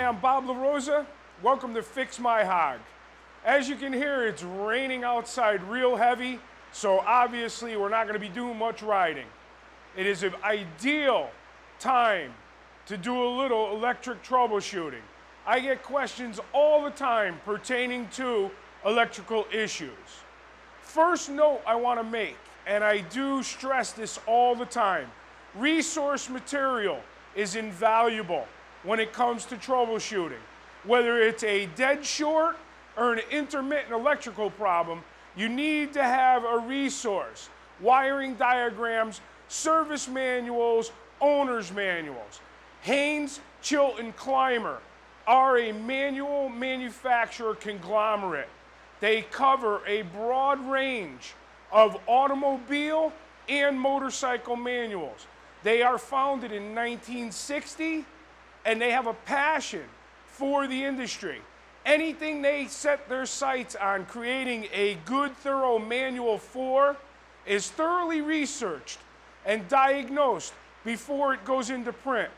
I'm Bob LaRosa. Welcome to Fix My Hog. As you can hear, it's raining outside real heavy, so obviously we're not going to be doing much riding. It is an ideal time to do a little electric troubleshooting. I get questions all the time pertaining to electrical issues. First note I want to make, and I do stress this all the time, resource material is invaluable when it comes to troubleshooting. Whether it's a dead short or an intermittent electrical problem, you need to have a resource. Wiring diagrams, service manuals, owner's manuals. Haynes, Chilton, Clymer are a manual manufacturer conglomerate. They cover a broad range of automobile and motorcycle manuals. They are founded in 1960, and they have a passion for the industry. Anything they set their sights on creating a good, thorough manual for is thoroughly researched and diagnosed before it goes into print.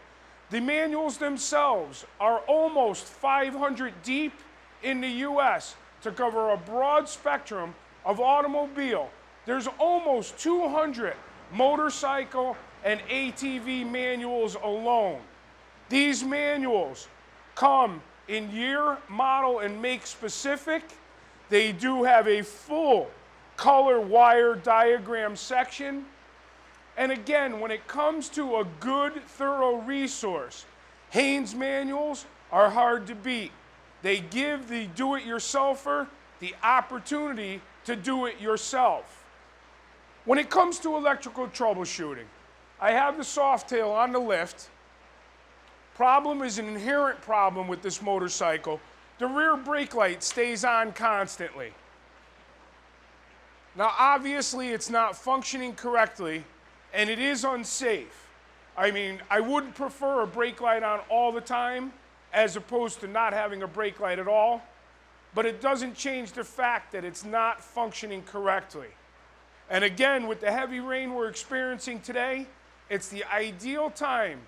The manuals themselves are almost 500 deep in the US to cover a broad spectrum of automobile. There's almost 200 motorcycle and ATV manuals alone. These manuals come in year, model, and make specific. They do have a full color wire diagram section. And again, when it comes to a good, thorough resource, Haynes manuals are hard to beat. They give the do-it-yourselfer the opportunity to do it yourself. When it comes to electrical troubleshooting, I have the Softail on the lift. Problem is an inherent problem with this motorcycle. The rear brake light stays on constantly. Now obviously it's not functioning correctly, and it is unsafe. I mean, I would prefer a brake light on all the time as opposed to not having a brake light at all, but it doesn't change the fact that it's not functioning correctly. And again, with the heavy rain we're experiencing today, it's the ideal time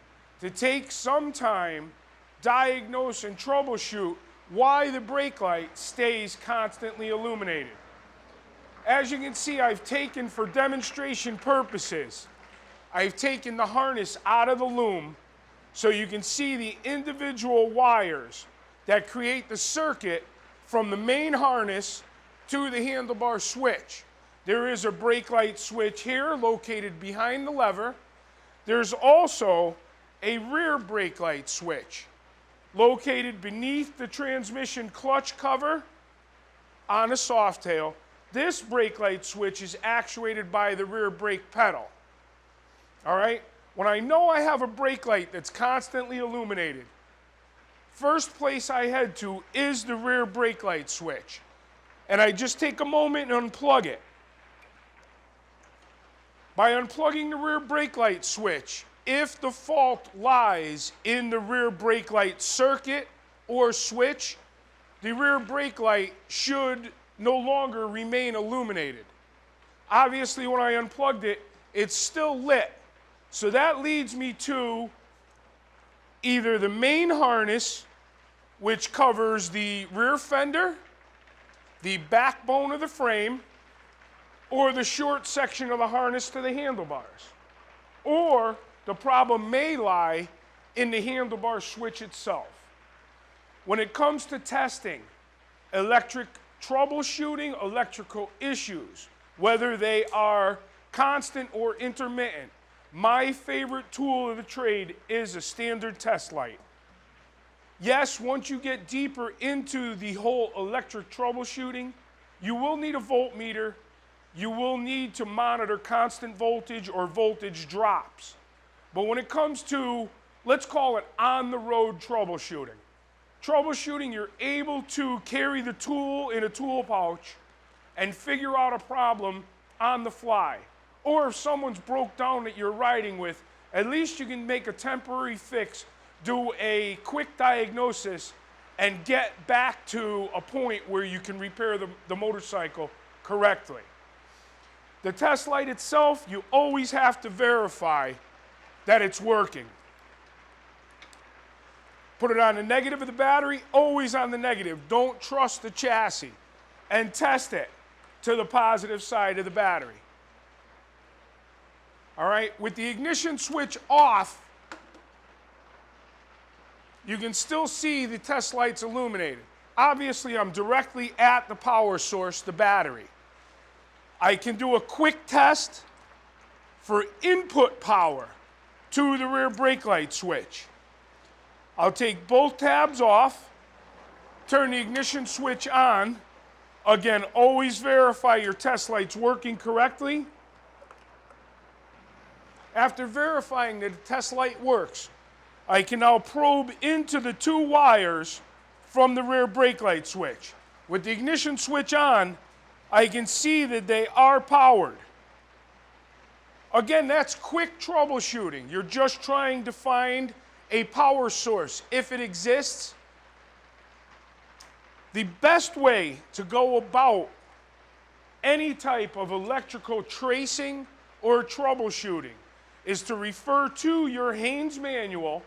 to take some time, diagnose and troubleshoot why the brake light stays constantly illuminated. As you can see, I've taken, for demonstration purposes, I've taken the harness out of the loom so you can see the individual wires that create the circuit from the main harness to the handlebar switch. There is a brake light switch here located behind the lever. There's also a rear brake light switch located beneath the transmission clutch cover on a Softail. This brake light switch is actuated by the rear brake pedal. All right? When I know I have a brake light that's constantly illuminated, first place I head to is the rear brake light switch. And I just take a moment and unplug it. By unplugging the rear brake light switch, if the fault lies in the rear brake light circuit or switch, the rear brake light should no longer remain illuminated. Obviously, when I unplugged it, it's still lit. So that leads me to either the main harness, which covers the rear fender, the backbone of the frame, or the short section of the harness to the handlebars. Or the problem may lie in the handlebar switch itself. When it comes to testing electric troubleshooting, electrical issues, whether they are constant or intermittent, my favorite tool of the trade is a standard test light. Yes, once you get deeper into the whole electric troubleshooting, you will need a voltmeter. You will need to monitor constant voltage or voltage drops. But when it comes to, let's call it on-the-road troubleshooting, you're able to carry the tool in a tool pouch and figure out a problem on the fly. Or if someone's broke down that you're riding with, at least you can make a temporary fix, do a quick diagnosis, and get back to a point where you can repair the motorcycle correctly. The test light itself, you always have to verify that it's working. Put it on the negative of the battery, always on the negative. Don't trust the chassis. And test it to the positive side of the battery. All right, with the ignition switch off, you can still see the test lights illuminated. Obviously, I'm directly at the power source, the battery. I can do a quick test for input power to the rear brake light switch. I'll take both tabs off, turn the ignition switch on. Again, always verify your test light's working correctly. After verifying that the test light works, I can now probe into the 2 wires from the rear brake light switch. With the ignition switch on, I can see that they are powered. Again, that's quick troubleshooting. You're just trying to find a power source, if it exists. The best way to go about any type of electrical tracing or troubleshooting is to refer to your Haynes manual,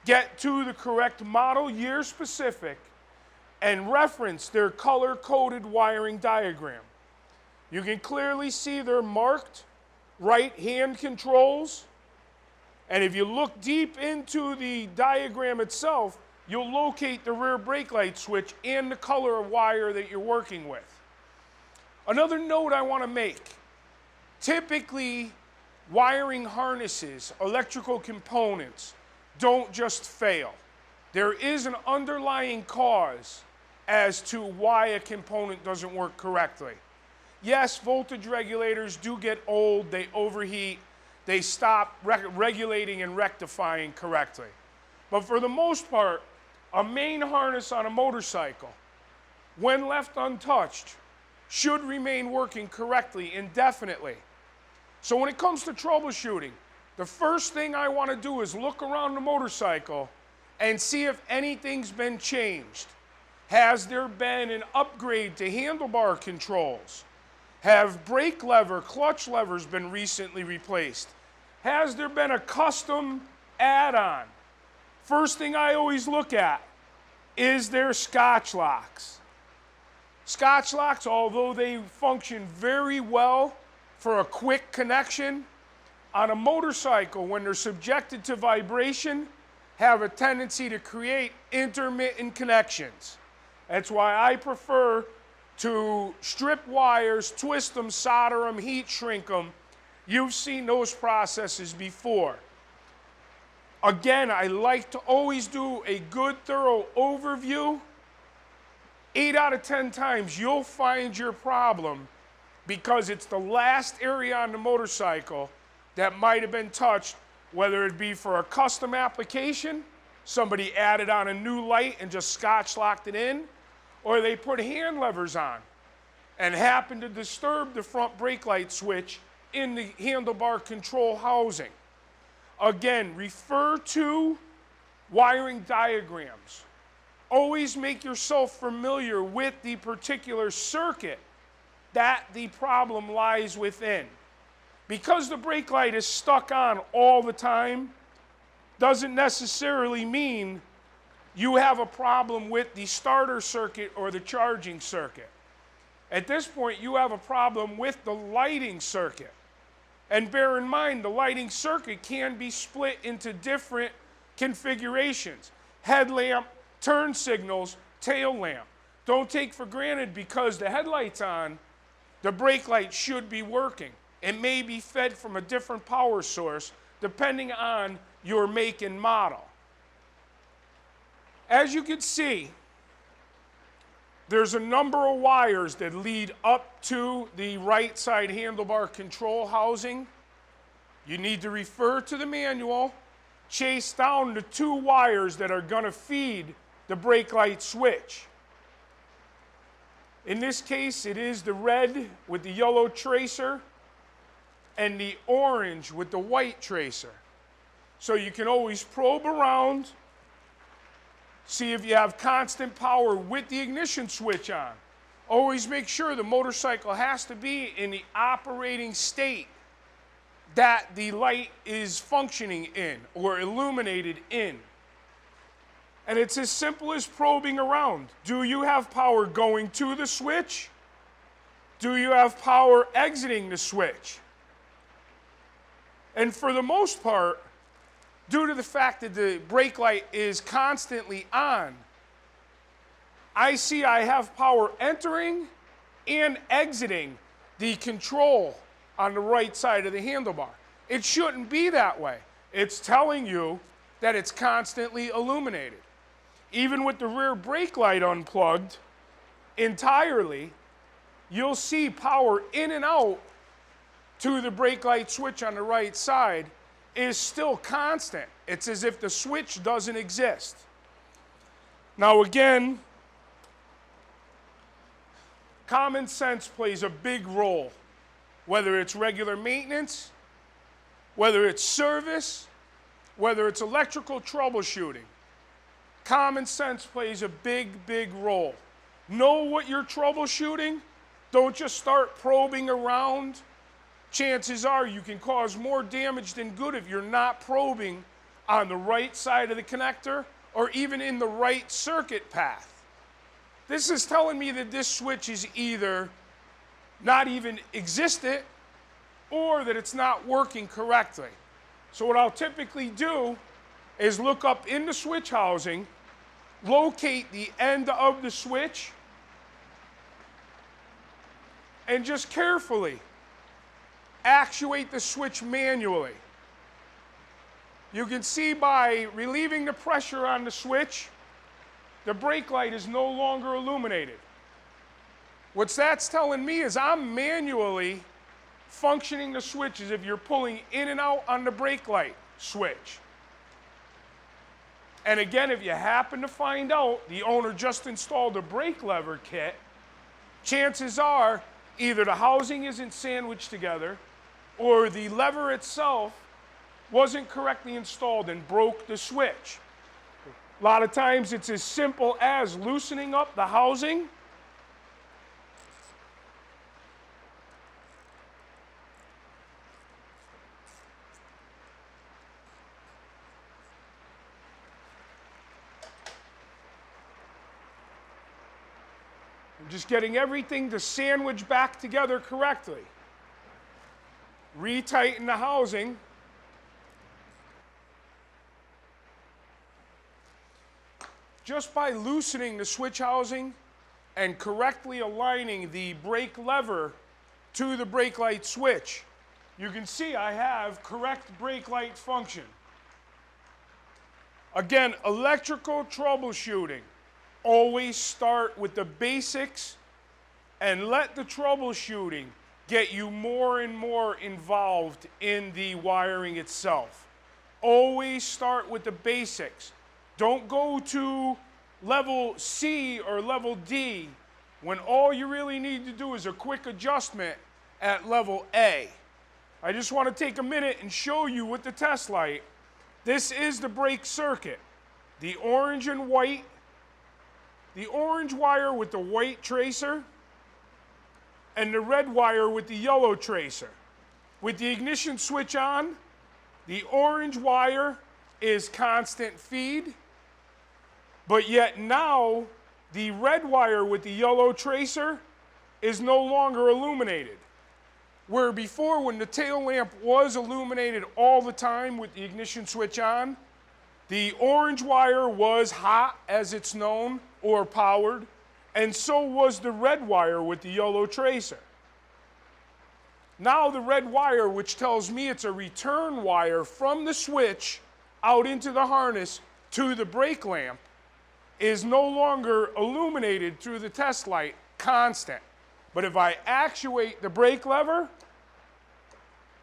get to the correct model year specific, and reference their color-coded wiring diagram. You can clearly see they're marked right-hand controls, and if you look deep into the diagram itself, you'll locate the rear brake light switch and the color of wire that you're working with. Another note I want to make, typically wiring harnesses, electrical components, don't just fail. There is an underlying cause as to why a component doesn't work correctly. Yes, voltage regulators do get old, they overheat, they stop regulating and rectifying correctly. But for the most part, a main harness on a motorcycle, when left untouched, should remain working correctly indefinitely. So when it comes to troubleshooting, the first thing I want to do is look around the motorcycle and see if anything's been changed. Has there been an upgrade to handlebar controls? Have brake lever, clutch levers been recently replaced? Has there been a custom add-on? First thing I always look at, is there Scotch locks? Scotch locks, although they function very well for a quick connection, on a motorcycle, when they're subjected to vibration, have a tendency to create intermittent connections. That's why I prefer to strip wires, twist them, solder them, heat shrink them. You've seen those processes before. Again, I like to always do a good, thorough overview. 8 out of 10 times, you'll find your problem because it's the last area on the motorcycle that might have been touched, whether it be for a custom application, somebody added on a new light and just Scotch locked it in, or they put hand levers on and happened to disturb the front brake light switch in the handlebar control housing. Again, refer to wiring diagrams. Always make yourself familiar with the particular circuit that the problem lies within. Because the brake light is stuck on all the time, doesn't necessarily mean you have a problem with the starter circuit or the charging circuit. At this point, you have a problem with the lighting circuit. And bear in mind, the lighting circuit can be split into different configurations. Headlamp, turn signals, tail lamp. Don't take for granted because the headlight's on, the brake light should be working. It may be fed from a different power source depending on your make and model. As you can see, there's a number of wires that lead up to the right side handlebar control housing. You need to refer to the manual, chase down the 2 wires that are going to feed the brake light switch. In this case, it is the red with the yellow tracer and the orange with the white tracer. So you can always probe around, see if you have constant power with the ignition switch on. Always make sure the motorcycle has to be in the operating state that the light is functioning in or illuminated in. And it's as simple as probing around. Do you have power going to the switch? Do you have power exiting the switch? And for the most part, due to the fact that the brake light is constantly on, I see I have power entering and exiting the control on the right side of the handlebar. It shouldn't be that way. It's telling you that it's constantly illuminated. Even with the rear brake light unplugged entirely, you'll see power in and out to the brake light switch on the right side is still constant. It's as if the switch doesn't exist. Now again, common sense plays a big role, whether it's regular maintenance, whether it's service, whether it's electrical troubleshooting. Common sense plays a big, big role. Know what you're troubleshooting. Don't just start probing around. Chances are you can cause more damage than good if you're not probing on the right side of the connector or even in the right circuit path. This is telling me that this switch is either not even existent or that it's not working correctly. So what I'll typically do is look up in the switch housing, locate the end of the switch, and just carefully actuate the switch manually. You can see by relieving the pressure on the switch, the brake light is no longer illuminated. What that's telling me is I'm manually functioning the switch as if you're pulling in and out on the brake light switch. And again, if you happen to find out the owner just installed a brake lever kit, chances are either the housing isn't sandwiched together or the lever itself wasn't correctly installed and broke the switch. A lot of times it's as simple as loosening up the housing and just getting everything to sandwich back together correctly. Retighten the housing. Just by loosening the switch housing and correctly aligning the brake lever to the brake light switch, you can see I have correct brake light function. Again, electrical troubleshooting. Always start with the basics and let the troubleshooting get you more and more involved in the wiring itself. Always start with the basics. Don't go to level C or level D when all you really need to do is a quick adjustment at level A. I just want to take a minute and show you with the test light. This is the brake circuit. The orange and white, the orange wire with the white tracer, and the red wire with the yellow tracer. With the ignition switch on, the orange wire is constant feed, but yet now the red wire with the yellow tracer is no longer illuminated. Where before, when the tail lamp was illuminated all the time with the ignition switch on, the orange wire was hot, as it's known, or powered, and so was the red wire with the yellow tracer. Now the red wire, which tells me it's a return wire from the switch out into the harness to the brake lamp, is no longer illuminated through the test light constant. But if I actuate the brake lever,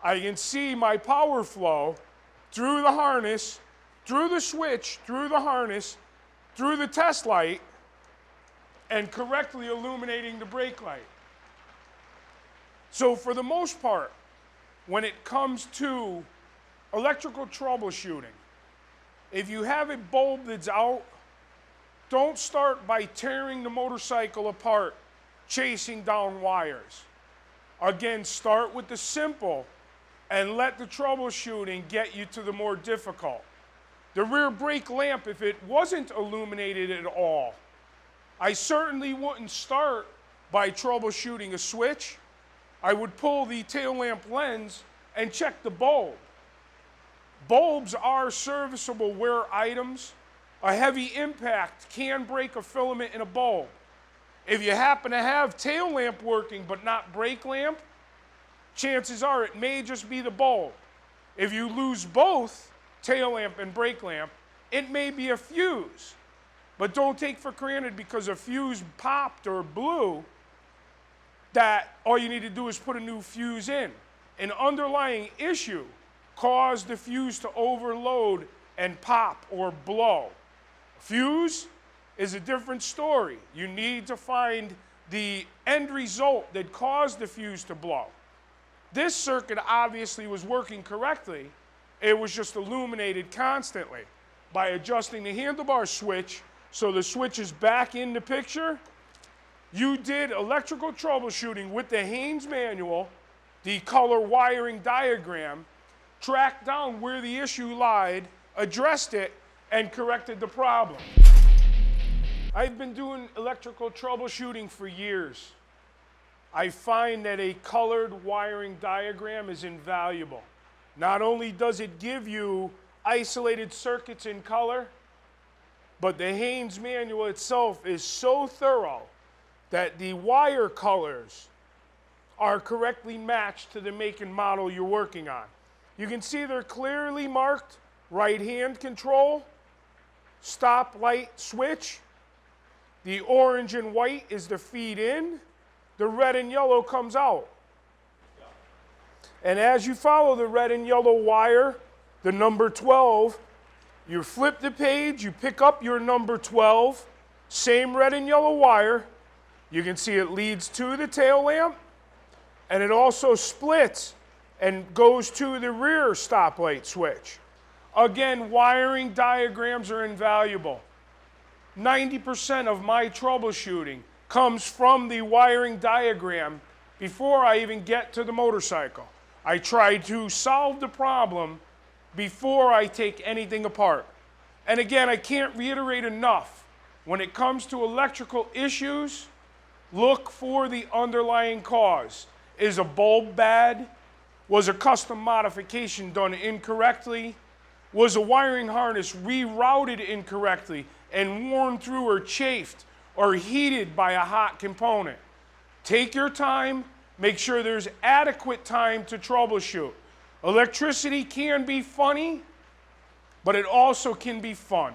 I can see my power flow through the harness, through the switch, through the harness, through the test light, and correctly illuminating the brake light. So for the most part, when it comes to electrical troubleshooting, if you have a bulb that's out, don't start by tearing the motorcycle apart, chasing down wires. Again, start with the simple and let the troubleshooting get you to the more difficult. The rear brake lamp, if it wasn't illuminated at all, I certainly wouldn't start by troubleshooting a switch. I would pull the tail lamp lens and check the bulb. Bulbs are serviceable wear items. A heavy impact can break a filament in a bulb. If you happen to have tail lamp working but not brake lamp, chances are it may just be the bulb. If you lose both tail lamp and brake lamp, it may be a fuse. But don't take for granted because a fuse popped or blew that all you need to do is put a new fuse in. An underlying issue caused the fuse to overload and pop or blow. Fuse is a different story. You need to find the end result that caused the fuse to blow. This circuit obviously was working correctly. It was just illuminated constantly. By adjusting the handlebar switch so the switch is back in the picture, you did electrical troubleshooting with the Haynes manual, the color wiring diagram, tracked down where the issue lied, addressed it, and corrected the problem. I've been doing electrical troubleshooting for years. I find that a colored wiring diagram is invaluable. Not only does it give you isolated circuits in color, but the Haynes manual itself is so thorough that the wire colors are correctly matched to the make and model you're working on. You can see they're clearly marked: right hand control, stop light switch. The orange and white is the feed in. The red and yellow comes out. And as you follow the red and yellow wire, the number 12, you flip the page, you pick up your number 12, same red and yellow wire. You can see it leads to the tail lamp, and it also splits and goes to the rear stoplight switch. Again, wiring diagrams are invaluable. 90% of my troubleshooting comes from the wiring diagram before I even get to the motorcycle. I try to solve the problem before I take anything apart. And again, I can't reiterate enough, when it comes to electrical issues, look for the underlying cause. Is a bulb bad? Was a custom modification done incorrectly? Was a wiring harness rerouted incorrectly and worn through or chafed or heated by a hot component? Take your time, make sure there's adequate time to troubleshoot. Electricity can be funny, but it also can be fun.